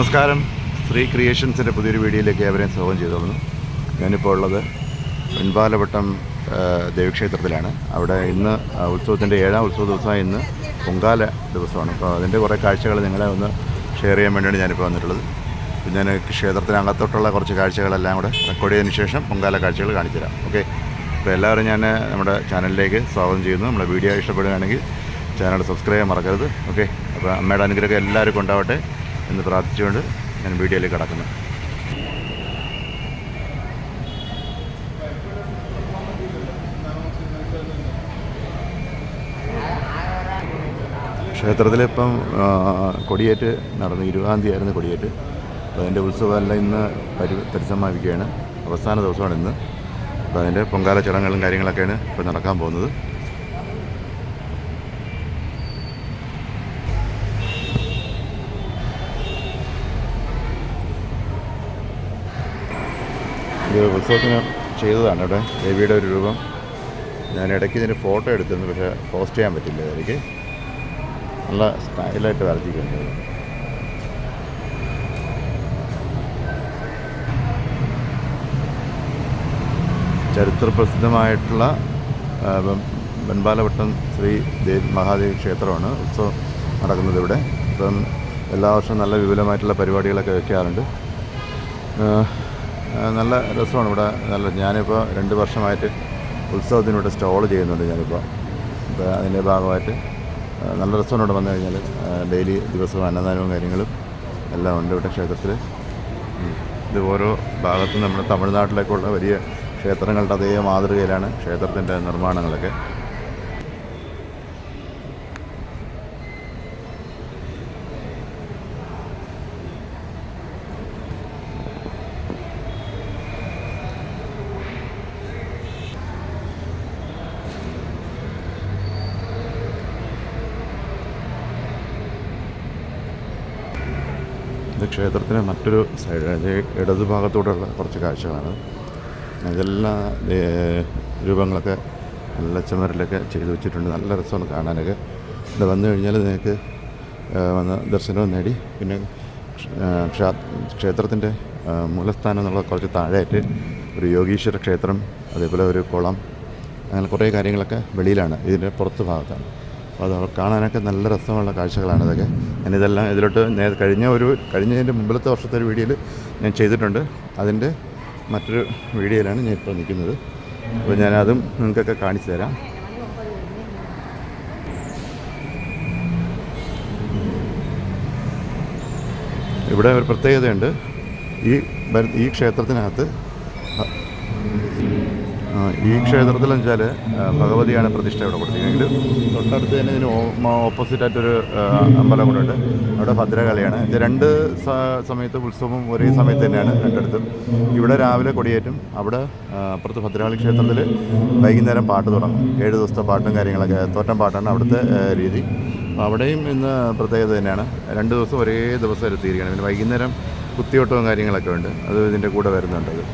നമസ്കാരം. ശ്രീ ക്രിയേഷൻസിൻ്റെ പുതിയൊരു വീഡിയോയിലേക്ക് ഏവരെയും സ്വാഗതം ചെയ്തോളുന്നു. ഞാനിപ്പോൾ ഉള്ളത് വെൺപാലവട്ടം ദേവീക്ഷേത്രത്തിലാണ്. അവിടെ ഇന്ന് ഉത്സവത്തിൻ്റെ 7ാം ഉത്സവ ദിവസമായ ഇന്ന് പൊങ്കാല ദിവസമാണ്. അപ്പോൾ അതിൻ്റെ കുറേ കാഴ്ചകൾ നിങ്ങളെ ഒന്ന് ഷെയർ ചെയ്യാൻ വേണ്ടിയാണ് ഞാനിപ്പോൾ വന്നിട്ടുള്ളത്. പിന്നെ ഞാൻ ക്ഷേത്രത്തിനകത്തോട്ടുള്ള കുറച്ച് കാഴ്ചകളെല്ലാം കൂടെ റെക്കോർഡ് ചെയ്തതിന് ശേഷം പൊങ്കാല കാഴ്ചകൾ കാണിച്ചു തരാം. ഓക്കെ, അപ്പോൾ എല്ലാവരും ഞാൻ നമ്മുടെ ചാനലിലേക്ക് സ്വാഗതം ചെയ്യുന്നു. നമ്മുടെ വീഡിയോ ഇഷ്ടപ്പെടുകയാണെങ്കിൽ ചാനൽ സബ്സ്ക്രൈബ് ചെയ്യാൻ മറക്കരുത്. ഓക്കെ, അപ്പോൾ അമ്മയുടെ അനുഗ്രഹം എല്ലാവർക്കും ഉണ്ടാവട്ടെ എന്ന് പ്രാർത്ഥിച്ചുകൊണ്ട് ഞാൻ വീഡിയോയിലേക്ക് കടക്കുന്നു. ക്ഷേത്രത്തിലിപ്പം കൊടിയേറ്റ് നടന്നു. 20-ാം തീയതി ആയിരുന്നു കൊടിയേറ്റ്. അപ്പോൾ അതിൻ്റെ ഉത്സവമെല്ലാം ഇന്ന് പരിസമാപിക്കുകയാണ്. അവസാന ദിവസമാണ് ഇന്ന്. അപ്പോൾ അതിൻ്റെ പൊങ്കാല ചടങ്ങുകളും കാര്യങ്ങളൊക്കെയാണ് ഇപ്പോൾ നടക്കാൻ പോകുന്നത്. ഇത് ഉത്സവത്തിന് ചെയ്തതാണ്. ഇവിടെ ദേവിയുടെ ഒരു രൂപം ഞാൻ ഇടയ്ക്ക് ഇതിൻ്റെ ഫോട്ടോ എടുത്തിരുന്നു, പക്ഷേ പോസ്റ്റ് ചെയ്യാൻ പറ്റില്ല. എനിക്ക് നല്ല സ്റ്റൈലായിട്ട് വരച്ചിട്ടുണ്ട്. ചരിത്രപ്രസിദ്ധമായിട്ടുള്ള വെൺപാലവട്ടം ശ്രീ മഹാദേവി ക്ഷേത്രമാണ് ഉത്സവം നടക്കുന്നത് ഇവിടെ. ഇപ്പം എല്ലാ വർഷവും നല്ല വിപുലമായിട്ടുള്ള പരിപാടികളൊക്കെ വയ്ക്കാറുണ്ട്. നല്ല രസമാണ് ഇവിടെ. ഞാനിപ്പോൾ 2 വർഷമായിട്ട് ഉത്സവത്തിനിവിടെ സ്റ്റോൾ ചെയ്യുന്നുണ്ട് ഞാനിപ്പോൾ. അപ്പോൾ അതിൻ്റെ ഭാഗമായിട്ട് നല്ല രസമാണ് ഇവിടെ വന്നു കഴിഞ്ഞാൽ. ഡെയിലി ദിവസവും അന്നദാനവും കാര്യങ്ങളും എല്ലാം ഉണ്ട് ഇവിടെ ക്ഷേത്രത്തിൽ. ഇത് ഓരോ ഭാഗത്തും നമ്മുടെ തമിഴ്നാട്ടിലേക്കുള്ള വലിയ ക്ഷേത്രങ്ങളുടെ അതേ മാതൃകയിലാണ് ക്ഷേത്രത്തിൻ്റെ നിർമ്മാണങ്ങളൊക്കെ. ഇത് ക്ഷേത്രത്തിന് മറ്റൊരു സൈഡ് ഇടതുഭാഗത്തൂടെയുള്ള കുറച്ച് കാഴ്ചകളാണ്. ഇതെല്ലാം രൂപങ്ങളൊക്കെ നല്ല ചുമരിലൊക്കെ ചെയ്തു വെച്ചിട്ടുണ്ട്. നല്ല രസമാണ് കാണാനൊക്കെ. ഇവിടെ വന്നു കഴിഞ്ഞാൽ നിങ്ങൾക്ക് വന്ന് ദർശനവും നേടി. പിന്നെ ക്ഷേത്രത്തിൻ്റെ മൂലസ്ഥാനം എന്നുള്ള കുറച്ച് താഴെയായിട്ട് ഒരു യോഗീശ്വര ക്ഷേത്രം, അതേപോലെ ഒരു കുളം, അങ്ങനെ കുറേ കാര്യങ്ങളൊക്കെ വെളിയിലാണ്, ഇതിൻ്റെ പുറത്ത് ഭാഗത്താണ്. അപ്പോൾ അത് കാണാനൊക്കെ നല്ല രസമുള്ള കാഴ്ചകളാണ് ഇതൊക്കെ. ഞാനിതെല്ലാം ഇതിലോട്ട് കഴിഞ്ഞതിൻ്റെ മുമ്പിലത്തെ വർഷത്തെ ഒരു വീഡിയോയിൽ ഞാൻ ചെയ്തിട്ടുണ്ട്. അതിൻ്റെ മറ്റൊരു വീഡിയോയിലാണ് ഞാൻ ഇപ്പോൾ നിൽക്കുന്നത്. അപ്പോൾ ഞാനതും നിങ്ങൾക്കൊക്കെ കാണിച്ചു തരാം. ഇവിടെ ഒരു പ്രത്യേകതയുണ്ട്. ഈ ക്ഷേത്രത്തിനകത്ത് ഈ ക്ഷേത്രത്തിലെന്ന് വെച്ചാൽ ഭഗവതിയാണ് പ്രതിഷ്ഠ ഇവിടെ കൊടുത്തിരിക്കുന്നത്. തൊട്ടടുത്ത് തന്നെ ഇതിന് ഓപ്പോസിറ്റായിട്ടൊരു അമ്പലം കൂടെ ഉണ്ട്. അവിടെ ഭദ്രകാളിയാണ്. ഇത് 2 സമയത്ത് ഉത്സവം ഒരേ സമയത്ത് തന്നെയാണ് രണ്ടിടത്തും. ഇവിടെ രാവിലെ കൊടിയേറ്റും. അവിടെ അപ്പുറത്ത് ഭദ്രകാളി ക്ഷേത്രത്തിൽ വൈകുന്നേരം പാട്ട് തുടങ്ങും. 7 ദിവസത്തെ പാട്ടും കാര്യങ്ങളൊക്കെ, തോറ്റം പാട്ടാണ് അവിടുത്തെ രീതി. അപ്പോൾ അവിടെയും ഇന്ന് പ്രത്യേകത തന്നെയാണ്. 2 ദിവസം ഒരേ ദിവസം എത്തിയിരിക്കുകയാണ്. പിന്നെ വൈകുന്നേരം കുത്തിയോട്ടവും കാര്യങ്ങളൊക്കെ ഉണ്ട്. അത് ഇതിൻ്റെ കൂടെ വരുന്നുണ്ട്. അത്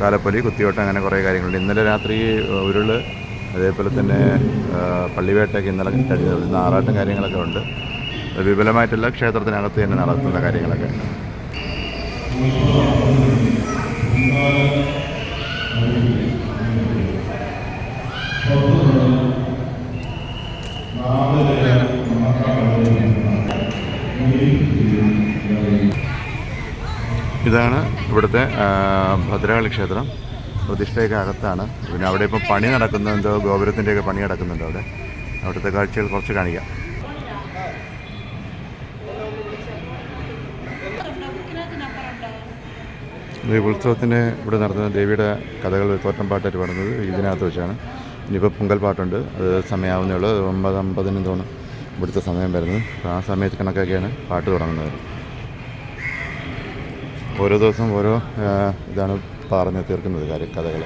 താലപ്പൊലി, കുത്തിയോട്ടം, അങ്ങനെ കുറേ കാര്യങ്ങളുണ്ട്. ഇന്നലെ രാത്രി ഉരുള്, അതേപോലെ തന്നെ പള്ളിവേട്ടയൊക്കെ ഇന്നലെ കഴിഞ്ഞത്. ഇന്ന് ആറാട്ടും കാര്യങ്ങളൊക്കെ ഉണ്ട്. വിപുലമായിട്ടുള്ള ക്ഷേത്രത്തിനകത്ത് തന്നെ നടത്തുന്ന കാര്യങ്ങളൊക്കെ ഉണ്ട്. ഇതാണ് ഇവിടുത്തെ ഭദ്രകാളി ക്ഷേത്രം. പ്രതിഷ്ഠയൊക്കെ അകത്താണ്. പിന്നെ അവിടെ ഇപ്പം പണി നടക്കുന്നുണ്ടോ, ഗോപുരത്തിൻ്റെയൊക്കെ പണി നടക്കുന്നുണ്ട് അവിടെ. അവിടുത്തെ കാഴ്ചകൾ കുറച്ച് കാണിക്കാം. ഈ ഉത്സവത്തിന് ഇവിടെ നടത്തുന്ന ദേവിയുടെ കഥകൾ തോറ്റം പാട്ടായിട്ട് പാടുന്നത് ഇതിനകത്ത് വെച്ചാണ്. ഇനിയിപ്പോൾ പൊങ്കൽ പാട്ടുണ്ട്. അത് സമയമാവുന്നേ ഉള്ളൂ. 9:50 തോന്നും ഇവിടുത്തെ സമയം വരുന്നത്. അപ്പോൾ ആ സമയത്ത് കണക്കൊക്കെയാണ് പാട്ട് തുടങ്ങുന്നത്. ഓരോ ദിവസം ഓരോ ഇതാണ് പറഞ്ഞ് തീർക്കുന്നത് കഥകൾ.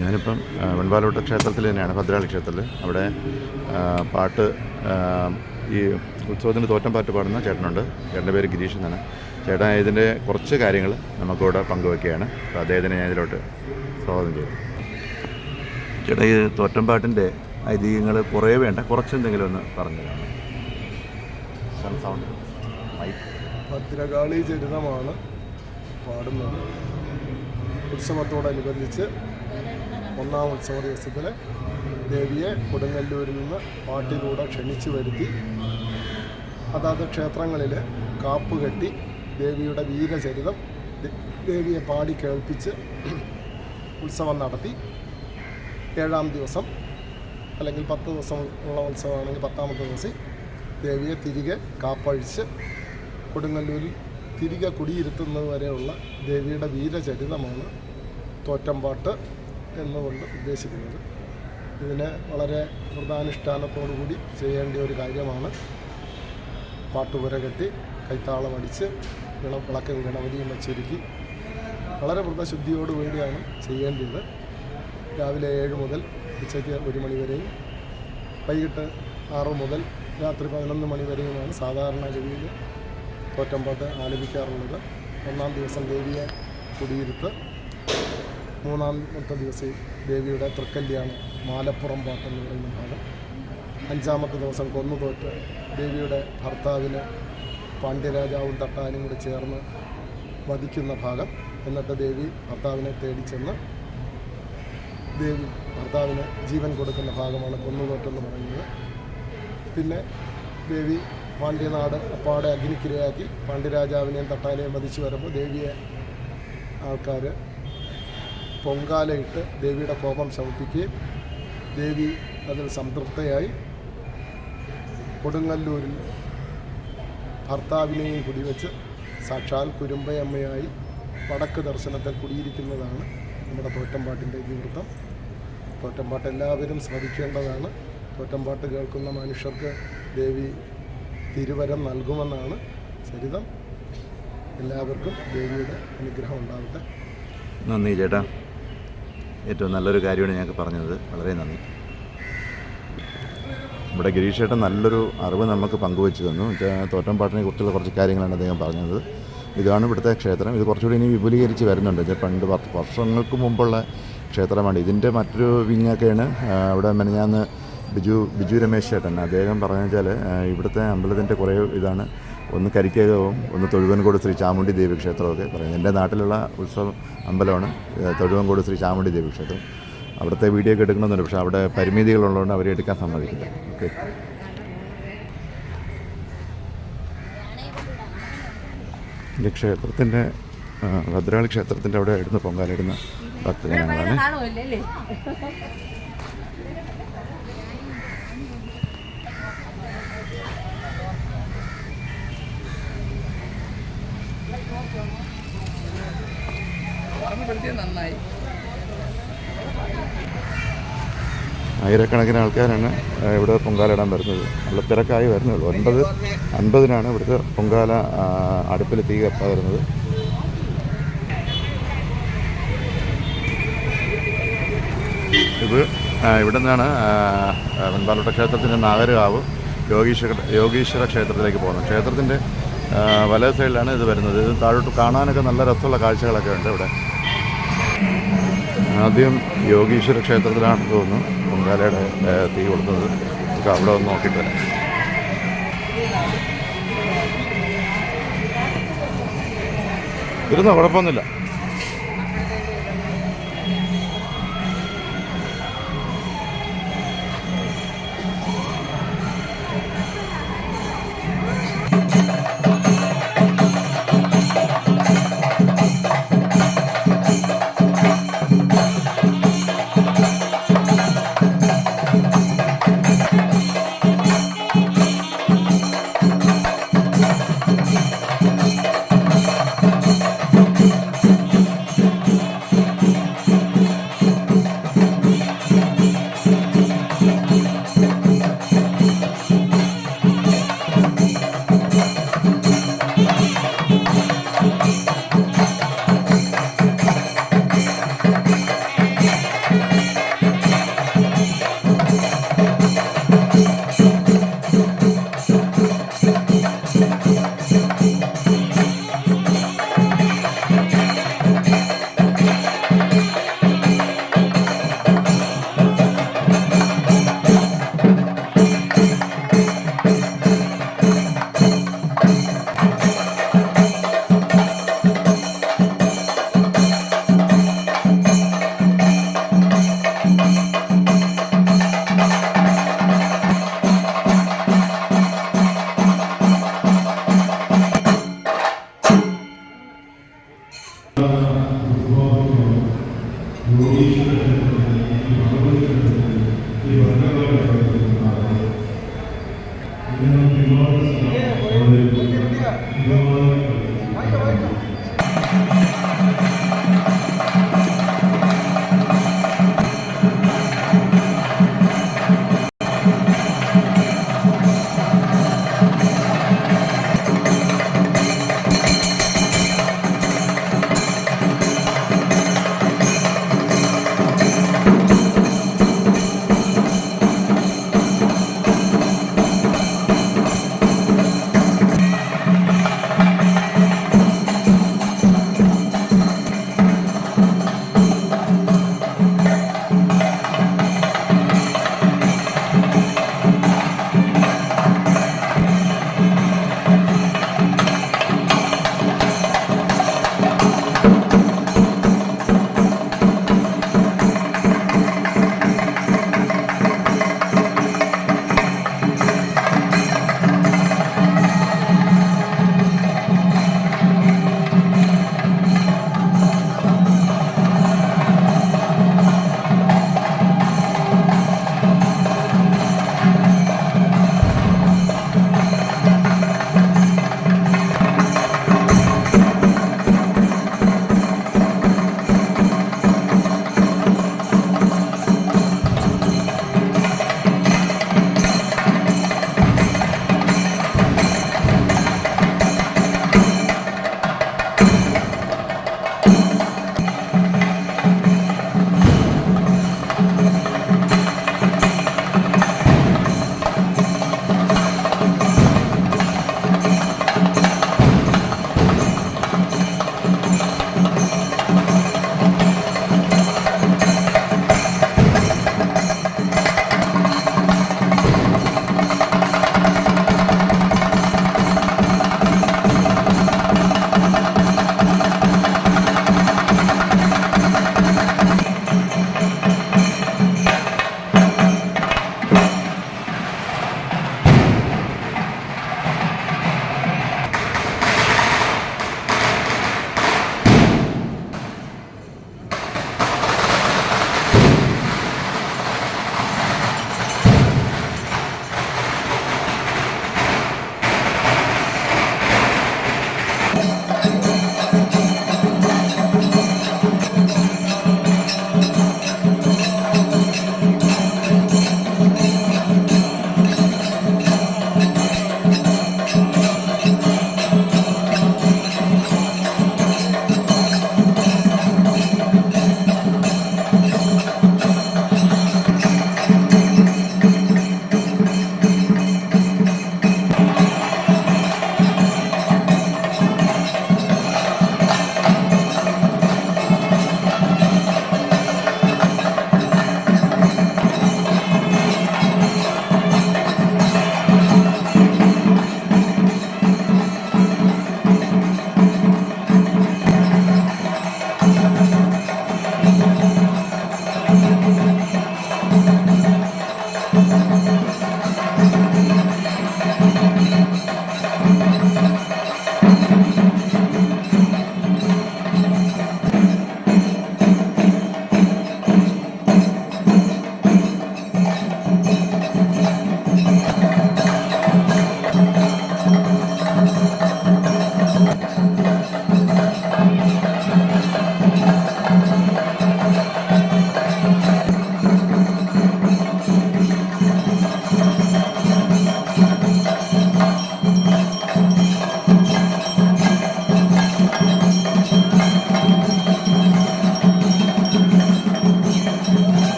ഞാനിപ്പം വെൺപാലവട്ട ക്ഷേത്രത്തിൽ തന്നെയാണ്, ഭദ്രകാളി ക്ഷേത്രത്തിൽ. അവിടെ പാട്ട്, ഈ ഉത്സവത്തിന് തോറ്റം പാട്ട് പാടുന്ന ചേട്ടനുണ്ട്. ചേട്ടൻ്റെ പേര് ഗിരീഷ് എന്നാണ്. ചേട്ടൻ ഇതിൻ്റെ കുറച്ച് കാര്യങ്ങൾ നമുക്കിവിടെ പങ്കുവയ്ക്കുകയാണ്. അപ്പോൾ അദ്ദേഹത്തിനെ ഞാൻ ഇതിലോട്ട് സ്വാഗതം ചെയ്തു. ചേട്ടാ, ഈ തോറ്റം പാട്ടിൻ്റെ ഐതിഹ്യങ്ങൾ കുറേ വേണ്ട, കുറച്ചെന്തെങ്കിലും ഒന്ന് പറഞ്ഞു തരാം. Sound mic. ഭദ്രകാളി ചരിതമാണ് പാടുന്നത്. ഉത്സവത്തോടനുബന്ധിച്ച് ഒന്നാം ഉത്സവ ദിവസത്തിൽ ദേവിയെ കൊടുങ്ങല്ലൂരിൽ നിന്ന് പാട്ടിലൂടെ ക്ഷണിച്ചു വരുത്തി അതാത് ക്ഷേത്രങ്ങളിൽ കാപ്പ് കെട്ടി ദേവിയുടെ വീരചരിതം ദേവിയെ പാടി കേൾപ്പിച്ച് ഉത്സവം നടത്തി 7-ാം ദിവസം അല്ലെങ്കിൽ 10 ദിവസം ഉള്ള ഉത്സവമാണെങ്കിൽ 10ാമത്തെ ദിവസം ദേവിയെ തിരികെ കാപ്പഴിച്ച് കൊടുങ്ങല്ലൂരിൽ തിരികെ കുടിയിരുത്തുന്നത് വരെയുള്ള ദേവിയുടെ വീരചരിതമാണ് തോറ്റമ്പാട്ട് എന്നുകൊണ്ട് ഉദ്ദേശിക്കുന്നത്. ഇതിന് വളരെ വ്രതാനുഷ്ഠാനത്തോടു കൂടി ചെയ്യേണ്ട ഒരു കാര്യമാണ്. പാട്ടുപുര കെട്ടി കൈത്താളമടിച്ച് വിളക്കും ഗണപതിയും വച്ചൊരുക്കി വളരെ വ്രതശുദ്ധിയോടുകൂടിയാണ് ചെയ്യേണ്ടത്. രാവിലെ 7 മുതൽ ഉച്ചയ്ക്ക് 1 മണി വരെയും വൈകിട്ട് 6 മുതൽ രാത്രി 11 മണി വരെയുമാണ് സാധാരണഗതിയിൽ തോറ്റമ്പാട്ട് ആലപിക്കാറുള്ളത്. 1-ാം ദിവസം ദേവിയെ കുടിയിരുത്ത്, 3-ാമത്തെ ദിവസം ദേവിയുടെ തൃക്കല്യാണ് മാലപ്പുറം പാട്ടെന്ന് പറയുന്ന ഭാഗം, 5-ാമത്തെ ദിവസം കൊന്നുതോറ്റ് ദേവിയുടെ ഭർത്താവിന് പാണ്ഡ്യരാജാവും തട്ടാനും കൂടി ചേർന്ന് വധിക്കുന്ന ഭാഗം. എന്നിട്ട് ദേവി ഭർത്താവിനെ തേടിച്ചെന്ന് ദേവി ഭർത്താവിന് ജീവൻ കൊടുക്കുന്ന ഭാഗമാണ് കൊന്നുതോറ്റെന്ന് പറയുന്നത്. പിന്നെ ദേവി പാണ്ഡ്യനാട് അപ്പാടെ അഗ്നിക്കിരയാക്കി പാണ്ഡ്യരാജാവിനെയും തട്ടാനെയും വധിച്ചു വരുമ്പോൾ ദേവിയെ ആൾക്കാർ പൊങ്കാലയിട്ട് ദേവിയുടെ കോപം ശമിപ്പിക്കുകയും ദേവി അതിൽ സംതൃപ്തയായി കൊടുങ്ങല്ലൂരിൽ ഭർത്താവിനെയും കുടിവെച്ച് സാക്ഷാൽ കുരുമ്പയമ്മയായി വടക്ക് ദർശനത്തിൽ കുടിയിരിക്കുന്നതാണ് നമ്മുടെ തോറ്റമ്പാട്ടിൻ്റെ ഇതിവൃത്തം. തോറ്റമ്പാട്ട് എല്ലാവരും ശ്രമിക്കേണ്ടതാണ്. തോറ്റമ്പാട്ട് കേൾക്കുന്ന മനുഷ്യർക്ക് ദേവി തിരുവരം നൽകുമെന്നാണ് ചരിതം. എല്ലാവർക്കും ദേവിയുടെ അനുഗ്രഹം ഉണ്ടാവട്ടെ. നന്ദി ചേട്ടാ, ഏറ്റവും നല്ലൊരു കാര്യമാണ് ഞങ്ങൾക്ക് പറഞ്ഞത്. വളരെ നന്ദി. ഇവിടെ ഗിരീഷ് ചേട്ടൻ നല്ലൊരു അറിവ് നമുക്ക് പങ്കുവെച്ച് തന്നു. തോറ്റമ്പാട്ടിനെ കുറിച്ചുള്ള കുറച്ച് കാര്യങ്ങളാണ് അദ്ദേഹം പറഞ്ഞത്. ഇതാണ് ഇവിടുത്തെ ക്ഷേത്രം. ഇത് കുറച്ചുകൂടി ഇനി വിപുലീകരിച്ച് വരുന്നുണ്ട്. പണ്ട് 10 വർഷങ്ങൾക്ക് മുമ്പുള്ള ക്ഷേത്രമാണ്. ഇതിൻ്റെ മറ്റൊരു വിങ്ങൊക്കെയാണ് അവിടെ മെനഞ്ഞാന്ന് ബിജു രമേശ് ചേട്ടൻ അദ്ദേഹം പറഞ്ഞു വെച്ചാൽ ഇവിടുത്തെ അമ്പലത്തിൻ്റെ കുറേ ഇതാണ്. ഒന്ന് കരിക്കകവും ഒന്ന് തൊഴുവൻകോട് ശ്രീ ചാമുണ്ഡി ദേവി ക്ഷേത്രമൊക്കെ പറയുന്നത്. എൻ്റെ നാട്ടിലുള്ള ഉത്സവ അമ്പലമാണ് തൊഴുവൻകോട് ശ്രീ ചാമുണ്ഡി ദേവി ക്ഷേത്രം. അവിടുത്തെ വീഡിയോ ഒക്കെ എടുക്കണമെന്നുണ്ട്, പക്ഷേ അവിടെ പരിമിതികളുള്ളതുകൊണ്ട് അവരെ എടുക്കാൻ സമ്മതിക്കില്ല. ഓക്കെ, ഈ ക്ഷേത്രത്തിൻ്റെ ഭദ്രകാളി ക്ഷേത്രത്തിൻ്റെ അവിടെ ഇടുന്ന പൊങ്കാലിടുന്ന ഭക്തജനങ്ങളാണ്. ആയിരക്കണക്കിന് ആൾക്കാരാണ് ഇവിടെ പൊങ്കാലിടാൻ വരുന്നത്. നല്ല തിരക്കായി വരുന്നുള്ളൂ. 9:50 ഇവിടുത്തെ പൊങ്കാല അടുപ്പിൽ തീ കത്താൻ വരുന്നത്. ഇത് ഇവിടെ നിന്നാണ് വെൺപാലോട്ട ക്ഷേത്രത്തിൻ്റെ നാഗരകാവ് യോഗീശ്വര ക്ഷേത്രത്തിലേക്ക് പോകുന്നത്. ക്ഷേത്രത്തിൻ്റെ വലത് സൈഡിലാണ് ഇത് വരുന്നത്. ഇത് താഴോട്ട് കാണാനൊക്കെ നല്ല രസമുള്ള കാഴ്ചകളൊക്കെ ഉണ്ട് ഇവിടെ. ആദ്യം യോഗീശ്വര ക്ഷേത്രത്തിലാണെന്ന് തോന്നുന്നു പൊങ്കാലയുടെ തീ കൊടുത്തത്. നമുക്ക് അവിടെ ഒന്ന് നോക്കിയിട്ട് വരാം. ഇരുന്നോ, കുഴപ്പമൊന്നുമില്ല.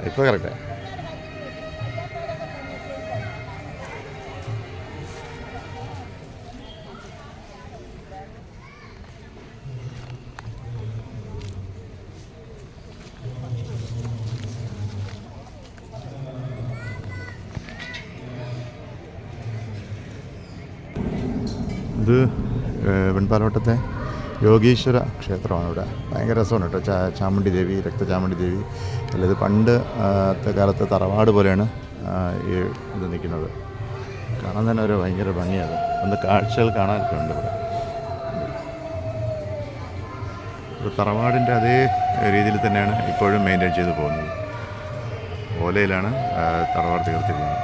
ഇപ്പോൾ കറക്റ്റ്. ഇത് വെൺപാലോട്ടത്തെ യോഗീശ്വര ക്ഷേത്രമാണ്. ഇവിടെ ഭയങ്കര രസമാണ് കേട്ടോ. ചാമുണ്ഡി ദേവി, രക്തചാമുണ്ഡി ദേവി അല്ല, ഇത് പണ്ടത്തെ കാലത്തെ തറവാട് പോലെയാണ് ഈ ഇത് നിൽക്കുന്നത്. കാണാൻ തന്നെ ഒരു ഭയങ്കര ഭംഗിയാണ്. ഒന്ന് കാഴ്ചകൾ കാണാനൊക്കെ ഉണ്ട് ഇവിടെ. ഒരു തറവാടിൻ്റെ അതേ രീതിയിൽ തന്നെയാണ് ഇപ്പോഴും മെയിൻറ്റെയിൻ ചെയ്ത് പോകുന്നത്. ഓലയിലാണ് തറവാട് തീർത്തിരിക്കുന്നത്.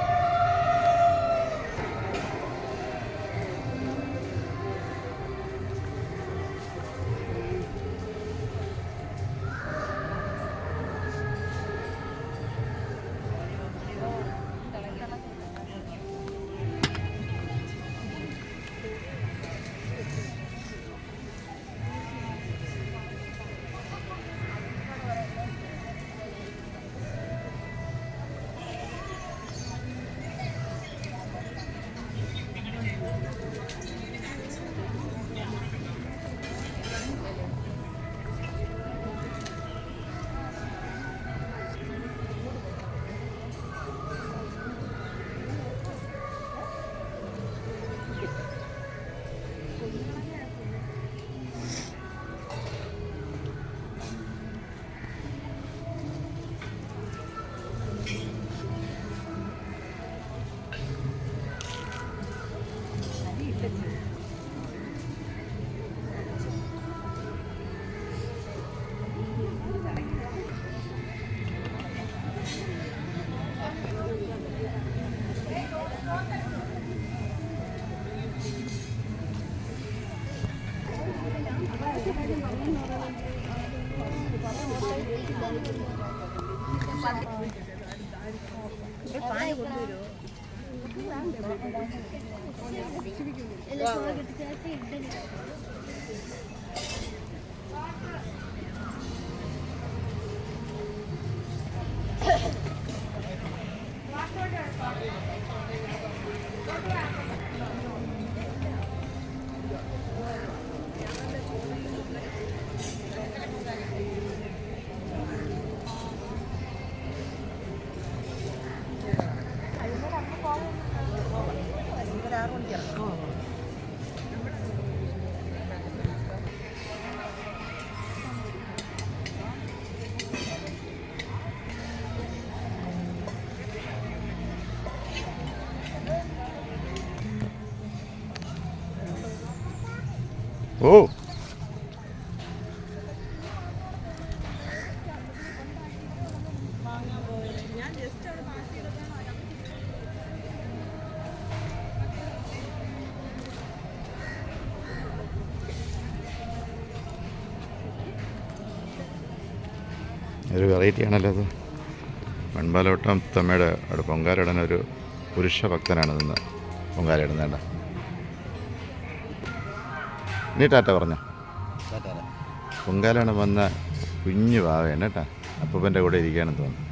ഓ, ഒരു വെറൈറ്റി ആണല്ലോ അത്. വെൺപാലോട്ടം തമ്മയുടെ അവിടെ പൊങ്കാലയിടാൻ ഒരു പുരുഷ ഭക്തനാണ് നിന്ന് പൊങ്കാലയിടുന്നേണ്ട. നീ ടാറ്റ പറഞ്ഞോ. പൊങ്കാലാണ് വന്ന കുഞ്ഞു പാവയാണ് കേട്ടാ. അപ്പൂപ്പൻ്റെ കൂടെ ഇരിക്കുകയാണെന്ന് തോന്നുന്നു.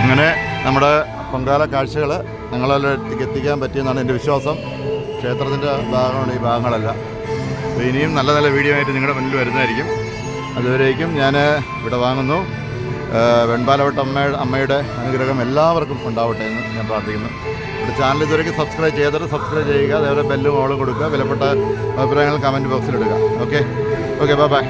അങ്ങനെ നമ്മുടെ പൊങ്കാല കാഴ്ചകൾ നിങ്ങളിലേക്ക് എത്തിക്കാൻ പറ്റിയെന്നാണ് എൻ്റെ വിശ്വാസം. ക്ഷേത്രത്തിൻ്റെ ഭാഗമാണ് ഈ ഭാഗങ്ങളെല്ലാം. അപ്പോൾ ഇനിയും നല്ല നല്ല വീഡിയോ ആയിട്ട് നിങ്ങളുടെ മുന്നിൽ വരുന്നതായിരിക്കും. അതുവരേക്കും ഞാൻ ഇവിടെ വാങ്ങുന്നു. വെൺപാലവട്ട അമ്മയുടെ അനുഗ്രഹം എല്ലാവർക്കും ഉണ്ടാവട്ടെ എന്ന് ഞാൻ പ്രാർത്ഥിക്കുന്നു. ഇവിടെ ചാനൽ ഇതുവരെയ്ക്ക് സബ്സ്ക്രൈബ് ചെയ്തിട്ട് സബ്സ്ക്രൈബ് ചെയ്യുക. അതേപോലെ ബെല്ലും ഓളും കൊടുക്കുക. വിലപ്പെട്ട അഭിപ്രായങ്ങൾ കമൻറ്റ് ബോക്സിൽ ഇടുക. Okay bye.